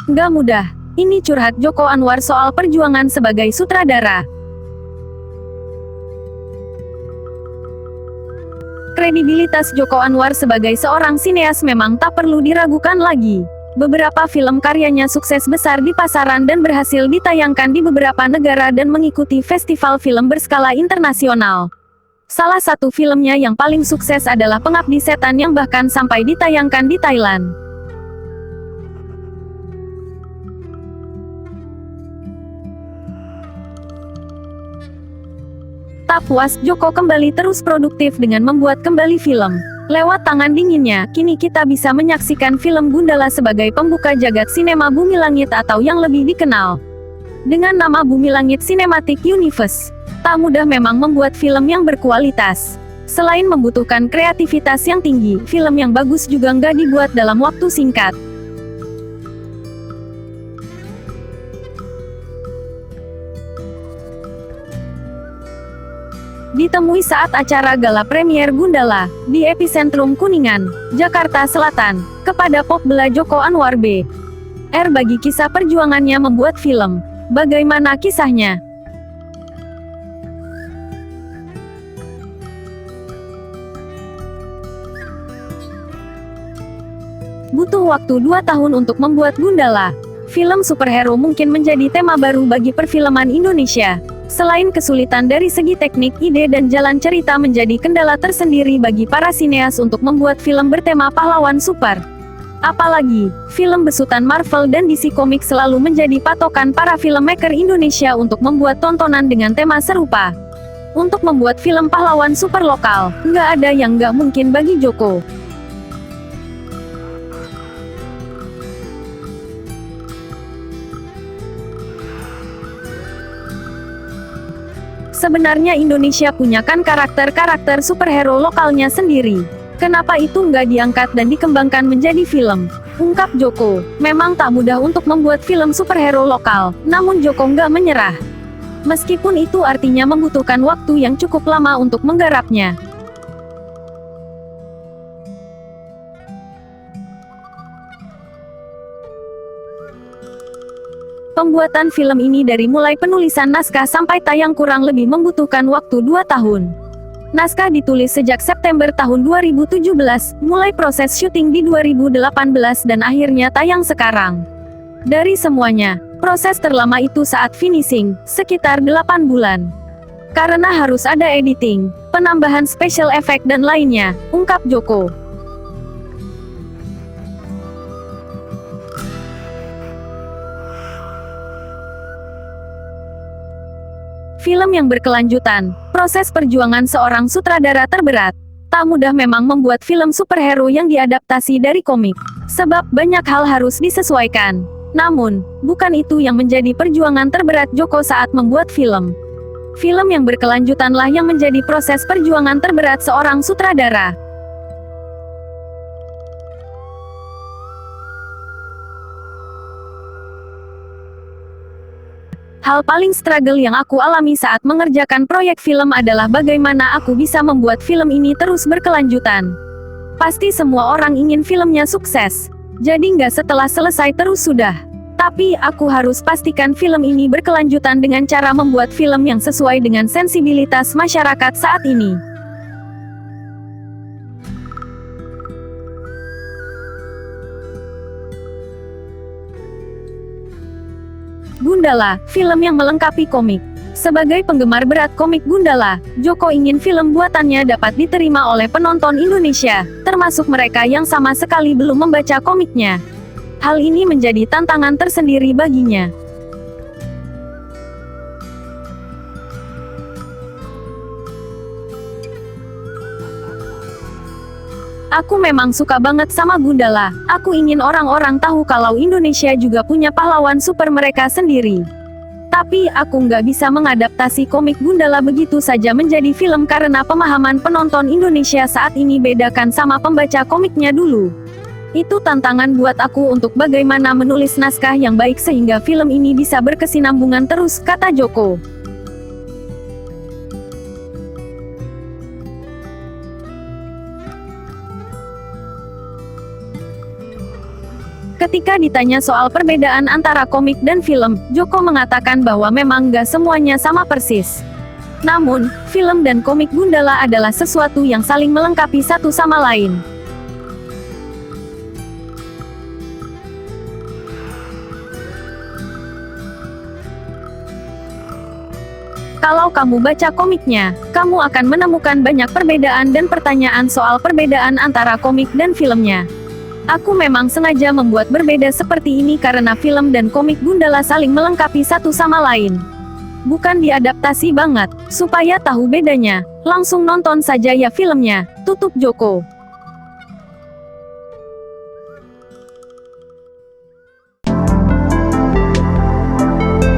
Nggak mudah. Ini curhat Joko Anwar soal perjuangan sebagai sutradara. Kredibilitas Joko Anwar sebagai seorang sineas memang tak perlu diragukan lagi. Beberapa film karyanya sukses besar di pasaran dan berhasil ditayangkan di beberapa negara dan mengikuti festival film berskala internasional. Salah satu filmnya yang paling sukses adalah Pengabdi Setan yang bahkan sampai ditayangkan di Thailand. Tak puas, Joko kembali terus produktif dengan membuat kembali film. Lewat tangan dinginnya, kini kita bisa menyaksikan film Gundala sebagai pembuka jagat sinema Bumi Langit atau yang lebih dikenal dengan nama Bumi Langit Cinematic Universe. Tak mudah memang membuat film yang berkualitas. Selain membutuhkan kreativitas yang tinggi, film yang bagus juga nggak dibuat dalam waktu singkat. Ditemui saat acara gala premier Gundala, di Epicentrum Kuningan, Jakarta Selatan, kepada Popbella Joko Anwar B.R. bagi kisah perjuangannya membuat film. Bagaimana kisahnya? Butuh waktu 2 tahun untuk membuat Gundala. Film superhero mungkin menjadi tema baru bagi perfilman Indonesia. Selain kesulitan dari segi teknik, ide dan jalan cerita menjadi kendala tersendiri bagi para sineas untuk membuat film bertema pahlawan super. Apalagi, film besutan Marvel dan DC Comics selalu menjadi patokan para filmmaker Indonesia untuk membuat tontonan dengan tema serupa. Untuk membuat film pahlawan super lokal, nggak ada yang nggak mungkin bagi Joko. Sebenarnya Indonesia punya kan karakter-karakter superhero lokalnya sendiri. Kenapa itu nggak diangkat dan dikembangkan menjadi film? Ungkap Joko. Memang tak mudah untuk membuat film superhero lokal, namun Joko nggak menyerah. Meskipun itu artinya membutuhkan waktu yang cukup lama untuk menggarapnya. Pembuatan film ini dari mulai penulisan naskah sampai tayang kurang lebih membutuhkan waktu 2 tahun. Naskah ditulis sejak September tahun 2017, mulai proses syuting di 2018 dan akhirnya tayang sekarang. Dari semuanya, proses terlama itu saat finishing, sekitar 8 bulan. Karena harus ada editing, penambahan special effect dan lainnya, ungkap Joko. Film yang berkelanjutan, proses perjuangan seorang sutradara terberat. Tak mudah memang membuat film superhero yang diadaptasi dari komik. Sebab banyak hal harus disesuaikan. Namun, bukan itu yang menjadi perjuangan terberat Joko saat membuat film. Film yang berkelanjutanlah yang menjadi proses perjuangan terberat seorang sutradara. Hal paling struggle yang aku alami saat mengerjakan proyek film adalah bagaimana aku bisa membuat film ini terus berkelanjutan. Pasti semua orang ingin filmnya sukses. Jadi nggak setelah selesai terus sudah. Tapi aku harus pastikan film ini berkelanjutan dengan cara membuat film yang sesuai dengan sensibilitas masyarakat saat ini. Gundala, film yang melengkapi komik. Sebagai penggemar berat komik Gundala, Joko ingin film buatannya dapat diterima oleh penonton Indonesia, termasuk mereka yang sama sekali belum membaca komiknya. Hal ini menjadi tantangan tersendiri baginya. Aku memang suka banget sama Gundala. Aku ingin orang-orang tahu kalau Indonesia juga punya pahlawan super mereka sendiri. Tapi aku nggak bisa mengadaptasi komik Gundala begitu saja menjadi film karena pemahaman penonton Indonesia saat ini bedakan sama pembaca komiknya dulu. Itu tantangan buat aku untuk bagaimana menulis naskah yang baik sehingga film ini bisa berkesinambungan terus, kata Joko. Ketika ditanya soal perbedaan antara komik dan film, Joko mengatakan bahwa memang nggak semuanya sama persis. Namun, film dan komik Gundala adalah sesuatu yang saling melengkapi satu sama lain. Kalau kamu baca komiknya, kamu akan menemukan banyak perbedaan dan pertanyaan soal perbedaan antara komik dan filmnya. Aku memang sengaja membuat berbeda seperti ini karena film dan komik Gundala saling melengkapi satu sama lain. Bukan diadaptasi banget, supaya tahu bedanya. Langsung nonton saja ya filmnya, tutup Joko.